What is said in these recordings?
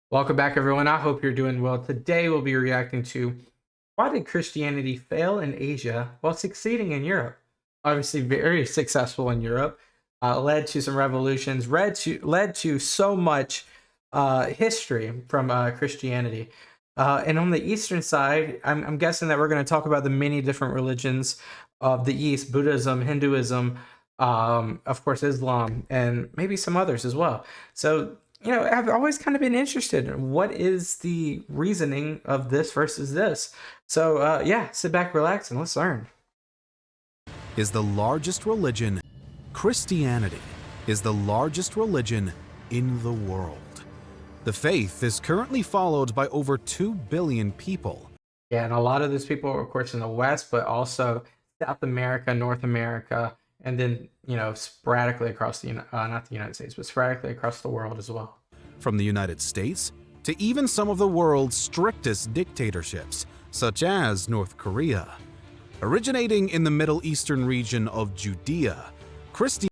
Welcome back, everyone. I hope you're doing well. Today, we'll be reacting to why did Christianity fail in Asia while succeeding in Europe? Obviously, very successful in Europe, led to some revolutions, led to so much history from Christianity. And on the Eastern side, I'm guessing that we're going to talk about the many different religions of the East: Buddhism, Hinduism, of course, Islam, and maybe some others as well. So I've always kind of been interested in what is the reasoning of this versus this. So, yeah, sit back, relax, and let's learn. Is the largest religion. Christianity is the largest religion in the world. The faith is currently followed by over 2 billion people. Yeah, and a lot of these people are, of course, in the West, but also South America, North America, and then, sporadically across not the United States, but sporadically across the world as well. From the United States to even some of the world's strictest dictatorships, such as North Korea. Originating in the Middle Eastern region of Judea,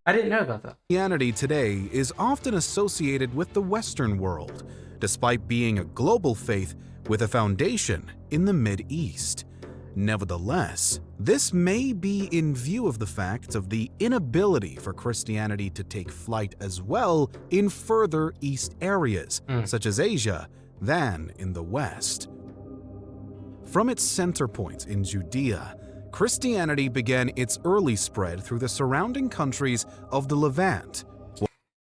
I didn't know about that. Christianity today is often associated with the Western world, despite being a global faith with a foundation in the Mid-East. Nevertheless, this may be in view of the fact of the inability for Christianity to take flight as well in further East areas, such as Asia, than in the West. From its center point in Judea, Christianity began its early spread through the surrounding countries of the Levant.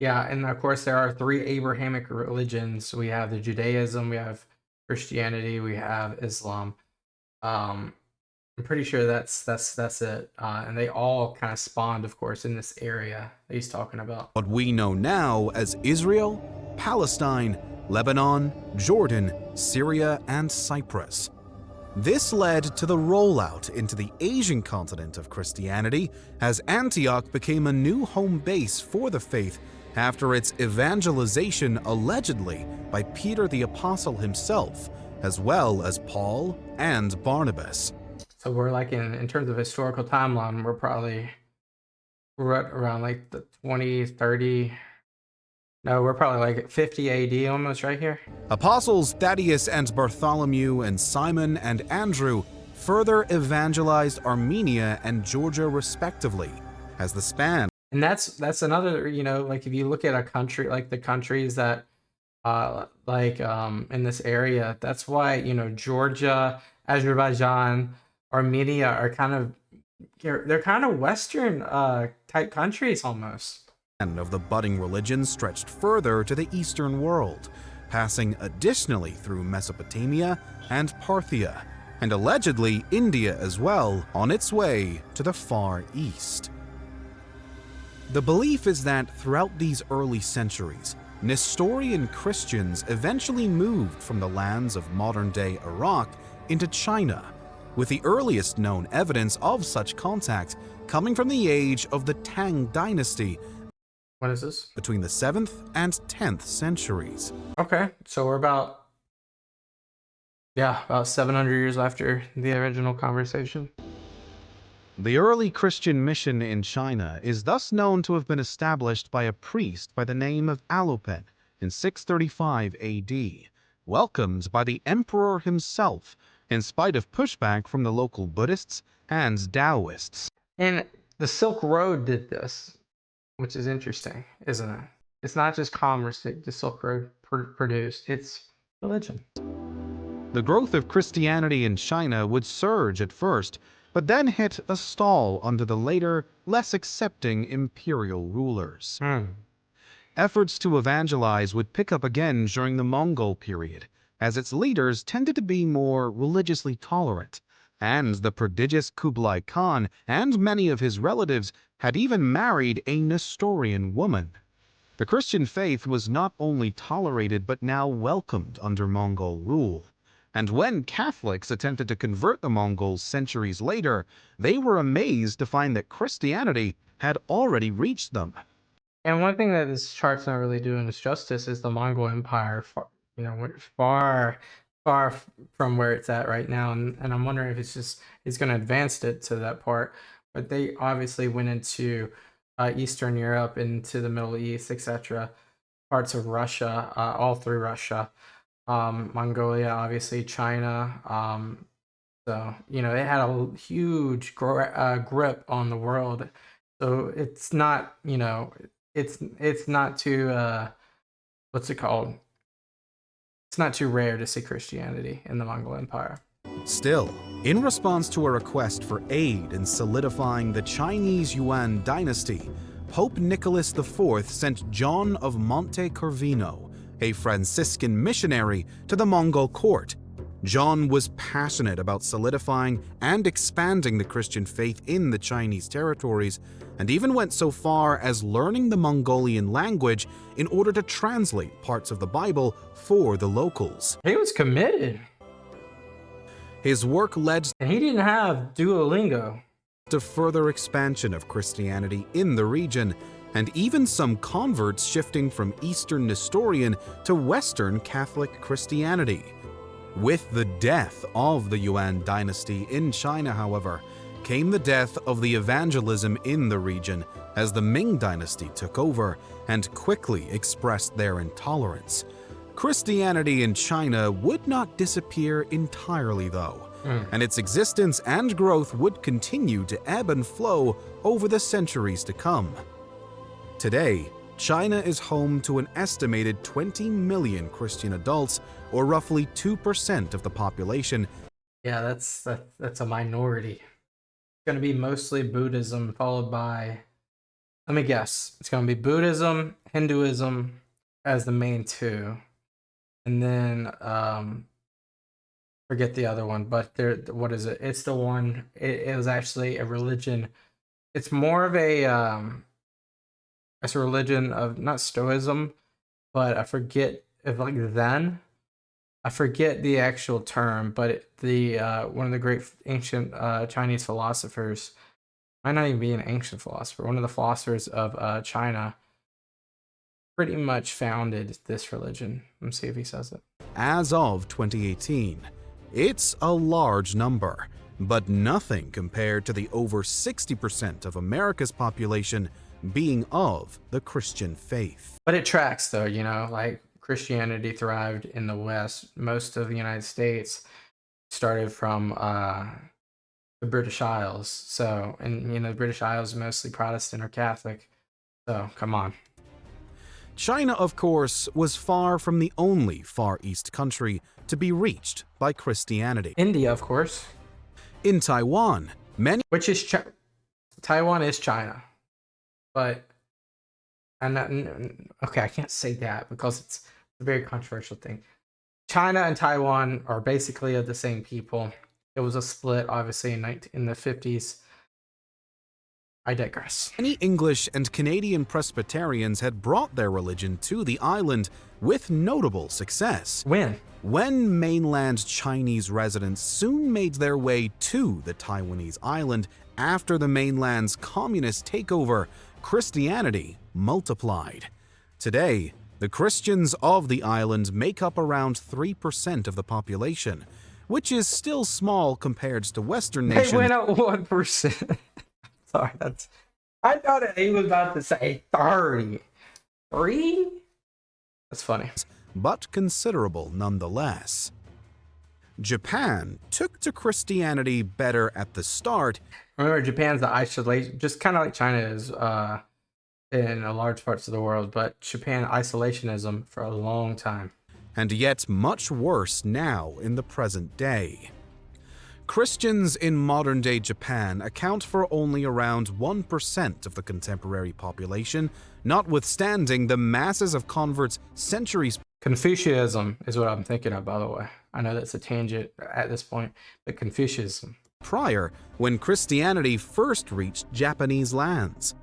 Yeah, and of course there are three Abrahamic religions. We have the Judaism, we have Christianity, we have Islam. I'm pretty sure that's it. And they all kind of spawned, of course, in this area that he's talking about. What we know now as Israel, Palestine, Lebanon, Jordan, Syria, and Cyprus. This led to the rollout into the Asian continent of Christianity as Antioch became a new home base for the faith after its evangelization allegedly by Peter the Apostle himself, as well as Paul and Barnabas. So we're like in terms of historical timeline, we're at around like the 20, 30. No, we're probably like 50 AD almost right here. Apostles Thaddeus and Bartholomew and Simon and Andrew further evangelized Armenia and Georgia respectively as the span. And that's another, like if you look at a country, like the countries that in this area, that's why, Georgia, Azerbaijan, Armenia are they're kind of Western type countries almost. Of the budding religion stretched further to the Eastern world, passing additionally through Mesopotamia and Parthia, and allegedly India as well, on its way to the Far East. The belief is that throughout these early centuries, Nestorian Christians eventually moved from the lands of modern-day Iraq into China, with the earliest known evidence of such contact coming from the age of the Tang dynasty. What is this? Between the 7th and 10th centuries. Okay, so we're about 700 years after the original conversation. The early Christian mission in China is thus known to have been established by a priest by the name of Alopen in 635 AD, welcomed by the emperor himself, in spite of pushback from the local Buddhists and Taoists. And the Silk Road did this, which is interesting, isn't it? It's not just commerce that the Silk Road produced, it's religion. The growth of Christianity in China would surge at first, but then hit a stall under the later, less accepting imperial rulers. Efforts to evangelize would pick up again during the Mongol period, as its leaders tended to be more religiously tolerant, and the prodigious Kublai Khan and many of his relatives had even married a Nestorian woman. The Christian faith was not only tolerated but now welcomed under Mongol rule. And when Catholics attempted to convert the Mongols centuries later, they were amazed to find that Christianity had already reached them. And one thing that this chart's not really doing us justice is the Mongol Empire, went far from where it's at right now, and I'm wondering if it's going to advance it to that part. But they obviously went into Eastern Europe, into the Middle East, etc., parts of Russia, all through Russia. Mongolia, obviously China. So it had a huge grip on the world. So it's not it's not too what's it called? It's not too rare to see Christianity in the Mongol Empire. Still, in response to a request for aid in solidifying the Chinese Yuan dynasty, Pope Nicholas IV sent John of Monte Corvino, a Franciscan missionary, to the Mongol court. John was passionate about solidifying and expanding the Christian faith in the Chinese territories, and even went so far as learning the Mongolian language in order to translate parts of the Bible for the locals. He was committed. His work led And he didn't have Duolingo. to further expansion of Christianity in the region, and even some converts shifting from Eastern Nestorian to Western Catholic Christianity. With the death of the Yuan dynasty in China, however, came the death of the evangelism in the region as the Ming dynasty took over and quickly expressed their intolerance. Christianity in China would not disappear entirely, though, and its existence and growth would continue to ebb and flow over the centuries to come. Today, China is home to an estimated 20 million Christian adults, or roughly 2% of the population. Yeah, that's a minority. It's going to be mostly Buddhism, followed by, let me guess, it's going to be Buddhism, Hinduism as the main two, and then forget the other one, but what is it? It's the one. It was actually a religion. It's more of a it's a religion of not Stoicism, but I forget if like Zen. I forget the actual term, but the one of the great ancient Chinese philosophers, might not even be an ancient philosopher, one of the philosophers of China, pretty much founded this religion. Let's see if he says it. As of 2018, it's a large number, but nothing compared to the over 60% of America's population being of the Christian faith. But it tracks though, like Christianity thrived in the West. Most of the United States started from the British Isles. So, and the British Isles mostly Protestant or Catholic. So, come on. China, of course, was far from the only Far East country to be reached by Christianity. India, of course. In Taiwan, Which is Taiwan is China. But okay, I can't say that because it's a very controversial thing. China and Taiwan are basically of the same people. It was a split, obviously, in the 50s. I digress. Many English and Canadian Presbyterians had brought their religion to the island with notable success. When mainland Chinese residents soon made their way to the Taiwanese island after the mainland's communist takeover, Christianity multiplied. Today, the Christians of the island make up around 3% of the population, which is still small compared to Western nations. They went up 1%. Sorry, I thought he was about to say 30. 3? That's funny. But considerable nonetheless. Japan took to Christianity better at the start. Remember, Japan's the isolation, just kind of like China is in large parts of the world, but Japan isolationism for a long time. And yet much worse now in the present day. Christians in modern-day Japan account for only around 1% of the contemporary population, notwithstanding the masses of converts centuries. Confucianism is what I'm thinking of, by the way. I know that's a tangent at this point, but Confucianism. Prior, when Christianity first reached Japanese lands.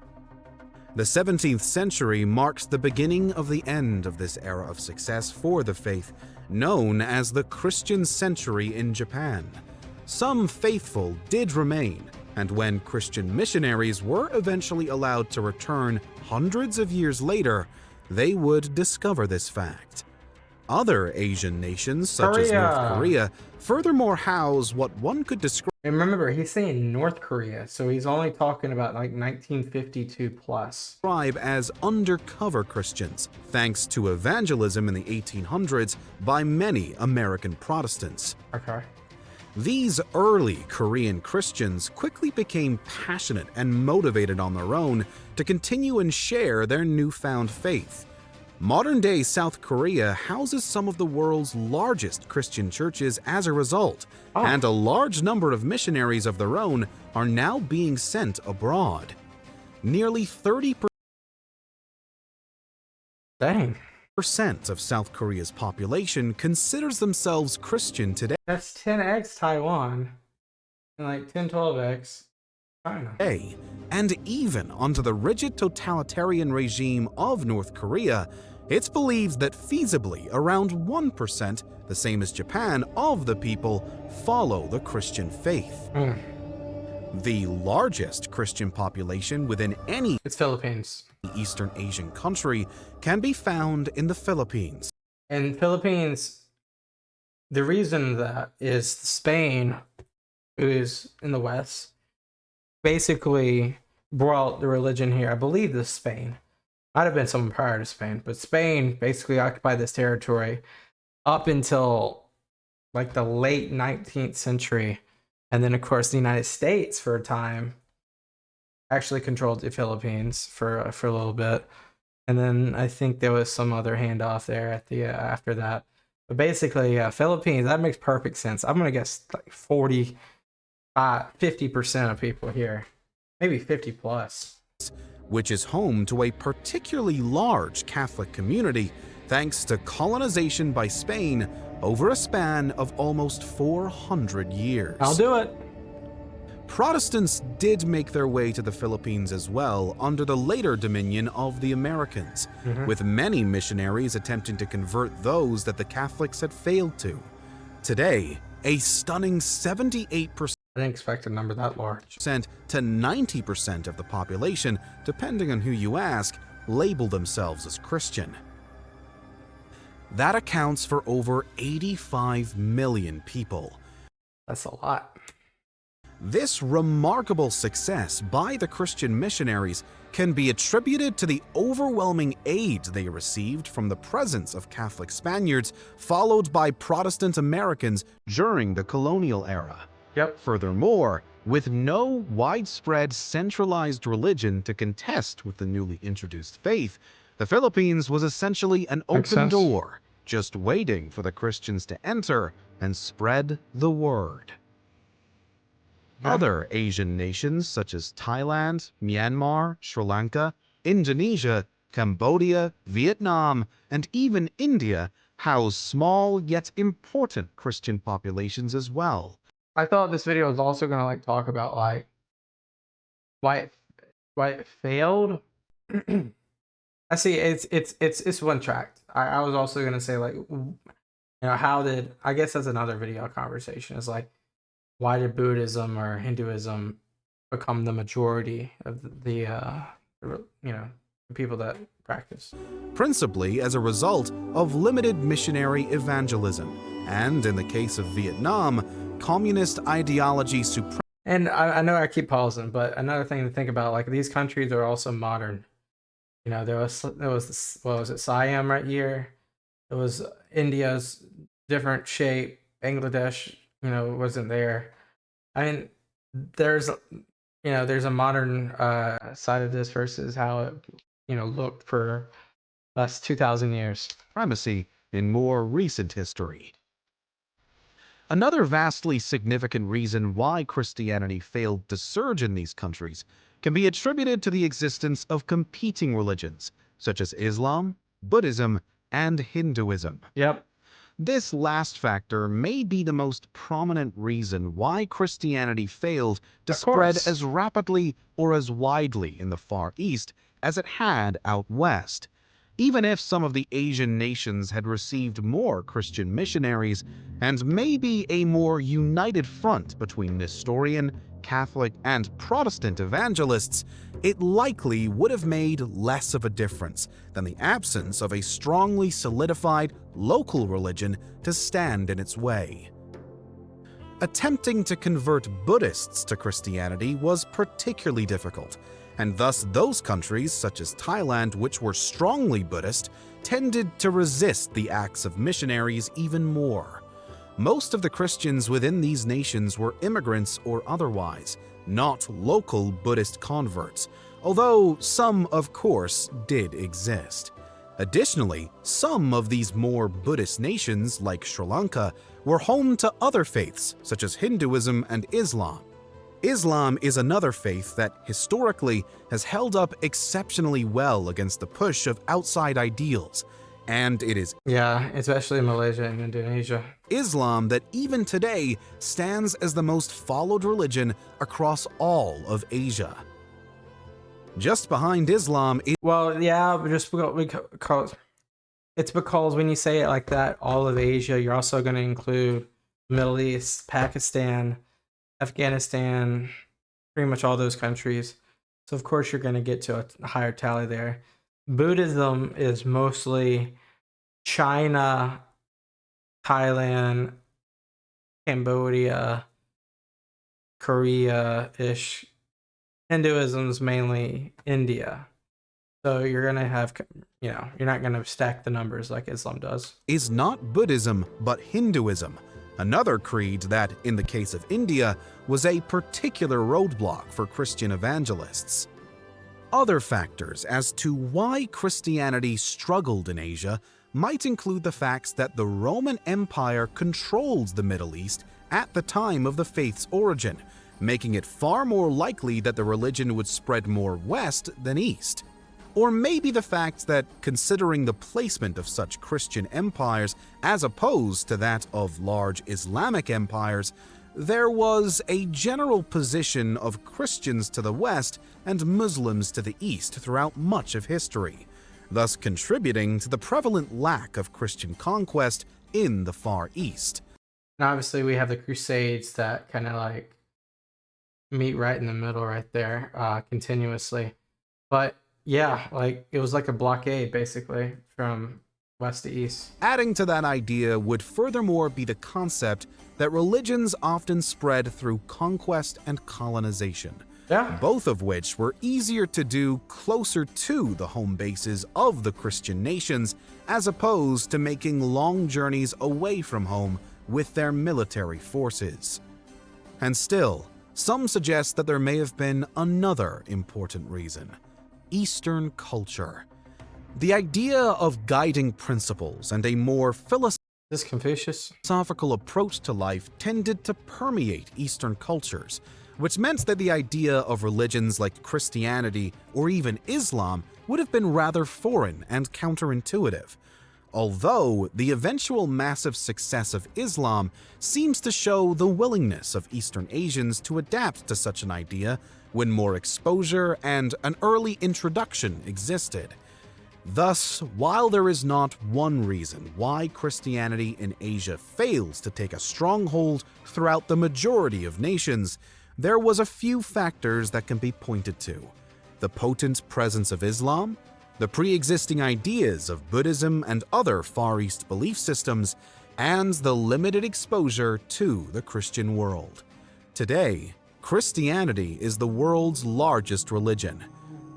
The 17th century marks the beginning of the end of this era of success for the faith, known as the Christian century in Japan. Some faithful did remain, and when Christian missionaries were eventually allowed to return hundreds of years later, they would discover this fact. Other Asian nations, such as North Korea, furthermore house what one could describe. And remember, he's saying North Korea, so he's only talking about like 1952 plus. As undercover Christians, thanks to evangelism in the 1800s by many American Protestants. Okay. These early Korean Christians quickly became passionate and motivated on their own to continue and share their newfound faith. Modern-day South Korea houses some of the world's largest Christian churches as a result, and a large number of missionaries of their own are now being sent abroad. Nearly 30% of South Korea's population considers themselves Christian today. That's 10x Taiwan and like 12x China. And even under the rigid totalitarian regime of North Korea, it's believed that feasibly around 1%, the same as Japan, of the people follow the Christian faith. The largest Christian population within any Philippines. Eastern Asian country can be found in the Philippines. In Philippines, the reason that is Spain, who is in the West, basically brought the religion here. I believe this Spain. Might have been someone prior to Spain, but Spain basically occupied this territory up until like the late 19th century. And then, of course, the United States for a time actually controlled the Philippines for a little bit. And then I think there was some other handoff there at the after that. But basically, Philippines, that makes perfect sense. I'm going to guess like 50% of people here, maybe 50 plus. Which is home to a particularly large Catholic community thanks to colonization by Spain over a span of almost 400 years. I'll do it. Protestants did make their way to the Philippines as well under the later dominion of the Americans, with many missionaries attempting to convert those that the Catholics had failed to. Today, a stunning 78%. I didn't expect a number that large. To 90% of the population, depending on who you ask, label themselves as Christian. That accounts for over 85 million people. That's a lot. This remarkable success by the Christian missionaries can be attributed to the overwhelming aid they received from the presence of Catholic Spaniards, followed by Protestant Americans during the colonial era. Furthermore, with no widespread centralized religion to contest with the newly introduced faith, the Philippines was essentially an open door, just waiting for the Christians to enter and spread the word. Other Asian nations such as Thailand, Myanmar, Sri Lanka, Indonesia, Cambodia, Vietnam, and even India house small yet important Christian populations as well. I thought this video was also gonna like talk about like why it failed. I see it's one track. I was also gonna say like how did, I guess that's another video conversation, is like why did Buddhism or Hinduism become the majority of the people that practice? Principally as a result of limited missionary evangelism, and in the case of Vietnam, communist ideology supreme. And I know I keep pausing, but another thing to think about, like these countries are also modern. There was what was it, Siam right here. It was India's different shape. Bangladesh, wasn't there. I mean, there's a modern side of this versus how it looked for last 2,000 years. Primacy in more recent history. Another vastly significant reason why Christianity failed to surge in these countries can be attributed to the existence of competing religions, such as Islam, Buddhism, and Hinduism. This last factor may be the most prominent reason why Christianity failed to spread as rapidly or as widely in the Far East as it had out west. Even if some of the Asian nations had received more Christian missionaries and maybe a more united front between Nestorian Catholic, and Protestant evangelists, it likely would have made less of a difference than the absence of a strongly solidified local religion to stand in its way. Attempting to convert Buddhists to Christianity was particularly difficult, and thus those countries, such as Thailand, which were strongly Buddhist, tended to resist the acts of missionaries even more. Most of the Christians within these nations were immigrants or otherwise, not local Buddhist converts, although some, of course, did exist. Additionally, some of these more Buddhist nations, like Sri Lanka, were home to other faiths, such as Hinduism and Islam. Islam is another faith that, historically, has held up exceptionally well against the push of outside ideals, and it is especially in Malaysia and Indonesia. Islam that even today stands as the most followed religion across all of Asia. Just behind Islam is it's because when you say it like that, all of Asia, you're also going to include Middle East, Pakistan, Afghanistan, pretty much all those countries. So of course you're going to get to a higher tally there. Buddhism is mostly China, Thailand, Cambodia, Korea-ish. Hinduism's mainly India. So you're going to have, you're not going to stack the numbers like Islam does. Is not Buddhism, but Hinduism, another creed that, in the case of India, was a particular roadblock for Christian evangelists. Other factors as to why Christianity struggled in Asia might include the facts that the Roman Empire controlled the Middle East at the time of the faith's origin, making it far more likely that the religion would spread more west than east. Or maybe the fact that, considering the placement of such Christian empires as opposed to that of large Islamic empires, there was a general position of Christians to the west and Muslims to the east throughout much of history, thus contributing to the prevalent lack of Christian conquest in the Far East. And obviously we have the Crusades that kind of like meet right in the middle right there, continuously. But yeah, like it was like a blockade basically from west to east. Adding to that idea would furthermore be the concept that religions often spread through conquest and colonization, both of which were easier to do closer to the home bases of the Christian nations as opposed to making long journeys away from home with their military forces. And still, some suggest that there may have been another important reason: Eastern culture. The idea of guiding principles and a more philosophical approach to life tended to permeate Eastern cultures, which meant that the idea of religions like Christianity or even Islam would have been rather foreign and counterintuitive. Although the eventual massive success of Islam seems to show the willingness of Eastern Asians to adapt to such an idea when more exposure and an early introduction existed. Thus, while there is not one reason why Christianity in Asia fails to take a stronghold throughout the majority of nations, there was a few factors that can be pointed to: the potent presence of Islam, the pre-existing ideas of Buddhism and other Far East belief systems, and the limited exposure to the Christian world. Today, Christianity is the world's largest religion,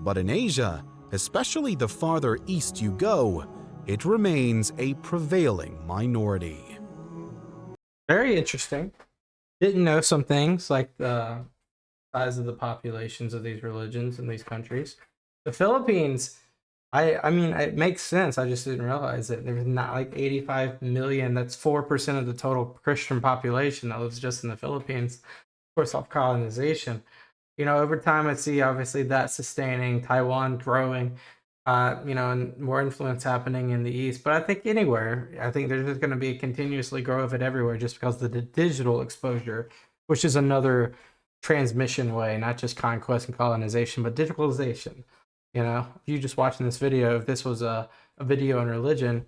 but in Asia, especially the farther east you go, it remains a prevailing minority. Very interesting. Didn't know some things like the size of the populations of these religions in these countries. The Philippines, I mean, it makes sense. I just didn't realize it. There's not like 85 million. That's 4% of the total Christian population that lives just in the Philippines. Of course, off colonization. Over time, I see obviously that sustaining, Taiwan growing, and more influence happening in the East. But I think anywhere, I think there's just going to be a continuously grow of it everywhere just because of the digital exposure, which is another transmission way, not just conquest and colonization, but digitalization. If you just watching this video, if this was a video on religion,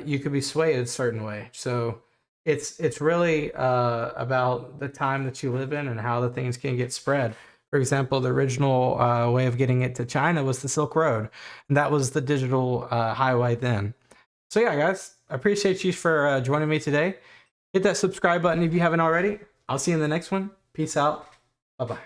you could be swayed a certain way. So it's really about the time that you live in and how the things can get spread. For example, the original way of getting it to China was the Silk Road, and that was the digital highway then. So yeah, guys, I appreciate you for joining me today. Hit that subscribe button if you haven't already. I'll see you in the next one. Peace out. Bye bye.